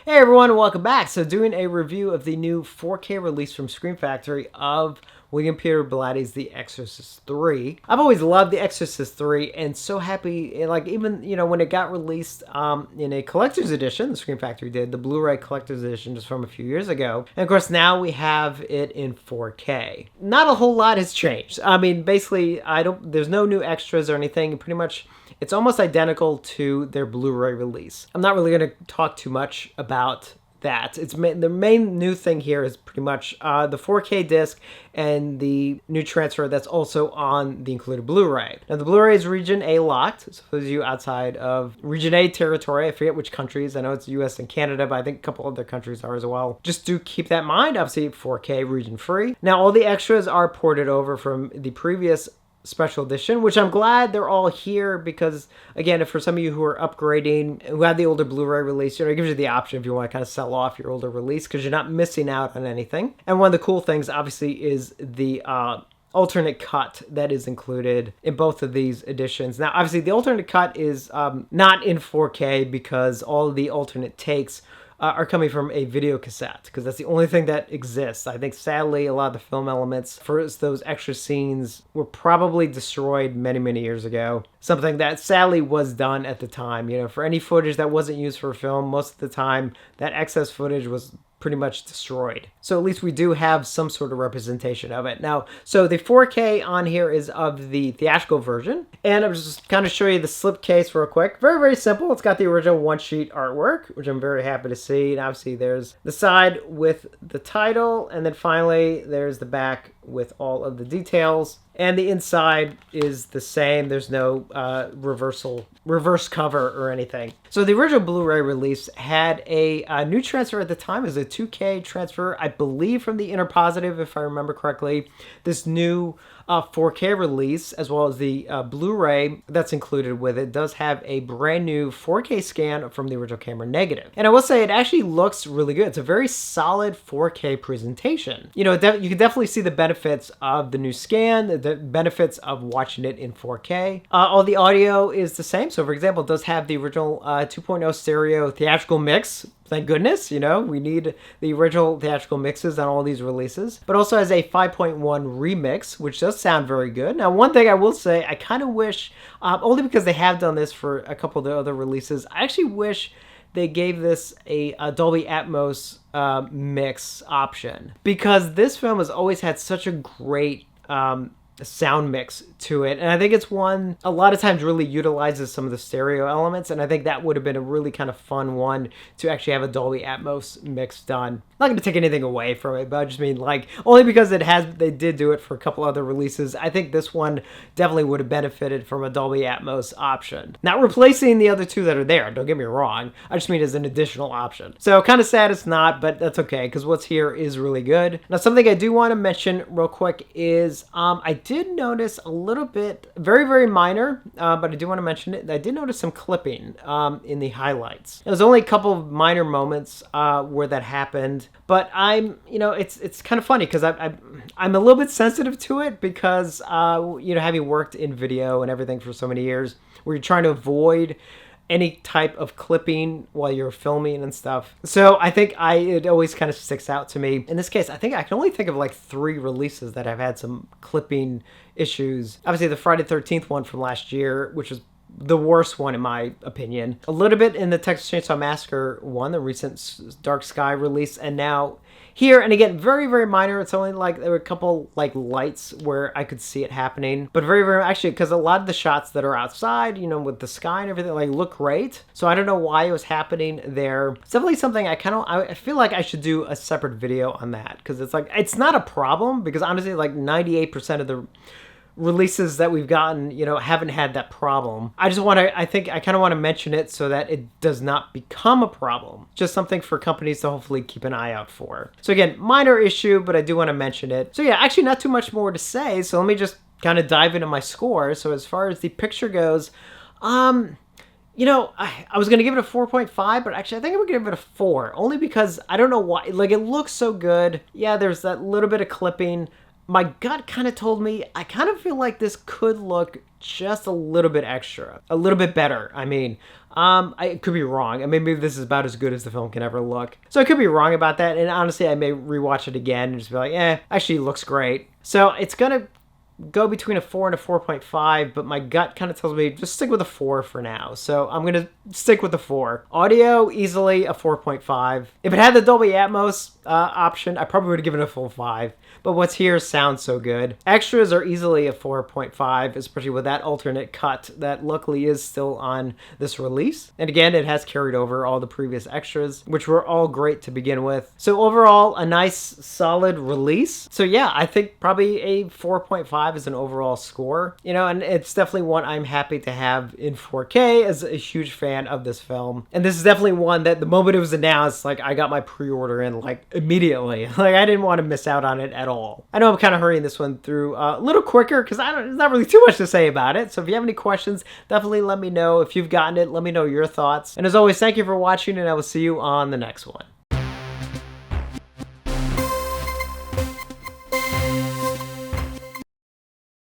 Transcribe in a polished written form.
Hey everyone, welcome back. So doing a review of the new 4K release from Scream Factory of William Peter Blatty's The Exorcist III. I've always loved The Exorcist III and so happy, like even, when it got released in a collector's edition, the Scream Factory did, the Blu-ray collector's edition just from a few years ago. And of course now we have it in 4K. Not a whole lot has changed. I mean, basically, there's no new extras or anything. Pretty much, it's almost identical to their Blu-ray release. I'm not really going to talk too much about that. The main new thing here is pretty much the 4K disc and the new transfer that's also on the included Blu-ray. Now the Blu-ray is Region A locked, so those of you outside of Region A territory, I forget which countries, I know it's US and Canada, but I think a couple other countries are as well. Just do keep that in mind, obviously 4K region free. Now all the extras are ported over from the previous special edition, which I'm glad they're all here because, again, if for some of you who are upgrading, who have the older Blu-ray release, it gives you the option if you want to kind of sell off your older release because you're not missing out on anything. And one of the cool things, obviously, is the alternate cut that is included in both of these editions. Now, obviously, the alternate cut is not in 4K because all of the alternate takes are coming from a video cassette because that's the only thing that exists. I think sadly a lot of the film elements for those extra scenes were probably destroyed many, many years ago. Something that sadly was done at the time. For any footage that wasn't used for film, most of the time that excess footage was pretty much destroyed. So at least we do have some sort of representation of it. Now, so the 4K on here is of the theatrical version. And I'm just kind of show you the slipcase real quick. Very, very simple. It's got the original one-sheet artwork, which I'm very happy to see. And obviously there's the side with the title. And then finally, there's the back with all of the details. And the inside is the same. There's no reverse cover or anything. So the original Blu-ray release had a new transfer at the time. It was a 2K transfer, I believe from the Interpositive, if I remember correctly. This new 4K release, as well as the Blu-ray that's included with it, does have a brand new 4K scan from the original camera negative. And I will say it actually looks really good. It's a very solid 4K presentation. You can definitely see the benefits of the new scan, the benefits of watching it in 4K. All the audio is the same. So for example, it does have the original 2.0 stereo theatrical mix. Thank goodness, we need the original theatrical mixes on all these releases. But also has a 5.1 remix, which does sound very good. Now, one thing I will say, I kind of wish, only because they have done this for a couple of the other releases, I actually wish they gave this a Dolby Atmos mix option. Because this film has always had such a great sound mix to it, and I think it's one a lot of times really utilizes some of the stereo elements, and I think that would have been a really kind of fun one to actually have a Dolby Atmos mix done. Not going to take anything away from it, but I just mean only because they did do it for a couple other releases. I think this one definitely would have benefited from a Dolby Atmos option. Not replacing the other two that are there, don't get me wrong. I just mean as an additional option. So kind of sad it's not, but that's okay because what's here is really good. Now something I do want to mention real quick is I did notice a little bit, very, very minor, but I do want to mention it. I did notice some clipping in the highlights. There was only a couple of minor moments where that happened. But it's kind of funny because I'm a little bit sensitive to it because, having worked in video and everything for so many years, where you're trying to avoid any type of clipping while you're filming and stuff. So I think it always kind of sticks out to me. In this case, I think I can only think of 3 releases that have had some clipping issues. Obviously the Friday the 13th one from last year, which was the worst one in my opinion. A little bit in the Texas Chainsaw Massacre one, the recent Dark Sky release, and now here, and again, very, very minor. It's only there were a couple lights where I could see it happening, but very, very actually, because a lot of the shots that are outside, with the sky and everything, look great. So I don't know why it was happening there. It's definitely something I feel like I should do a separate video on that because it's not a problem because honestly, 98% of the releases that we've gotten, haven't had that problem. I kind of want to mention it so that it does not become a problem. Just something for companies to hopefully keep an eye out for. So again, minor issue, but I do want to mention it. So yeah, actually not too much more to say. So let me just kind of dive into my score. So as far as the picture goes, I was going to give it a 4.5, but actually I think I'm going to give it a 4. Only because I don't know why. It looks so good. Yeah, there's that little bit of clipping. my gut kind of told me I kind of feel like this could look just a little bit extra, a little bit better. I mean, I could be wrong. I mean, maybe this is about as good as the film can ever look. So I could be wrong about that. And honestly, I may rewatch it again and just be like, actually it looks great. So it's going to go between a 4 and a 4.5, but my gut kind of tells me just stick with a 4 for now. So I'm going to stick with the 4. Audio, easily a 4.5. If it had the Dolby Atmos option, I probably would have given it a full 5. But what's here sounds so good. Extras are easily a 4.5, especially with that alternate cut that luckily is still on this release. And again, it has carried over all the previous extras, which were all great to begin with. So overall, a nice, solid release. So yeah, I think probably a 4.5 is an overall score. You know, and it's definitely one I'm happy to have in 4K as a huge fan of this film. And this is definitely one that the moment it was announced, like I got my pre-order in like immediately. Like I didn't want to miss out on it at all. I know I'm kind of hurrying this one through a little quicker because there's not really too much to say about it. So if you have any questions, definitely let me know. If you've gotten it, let me know your thoughts. And as always, thank you for watching, and I will see you on the next one.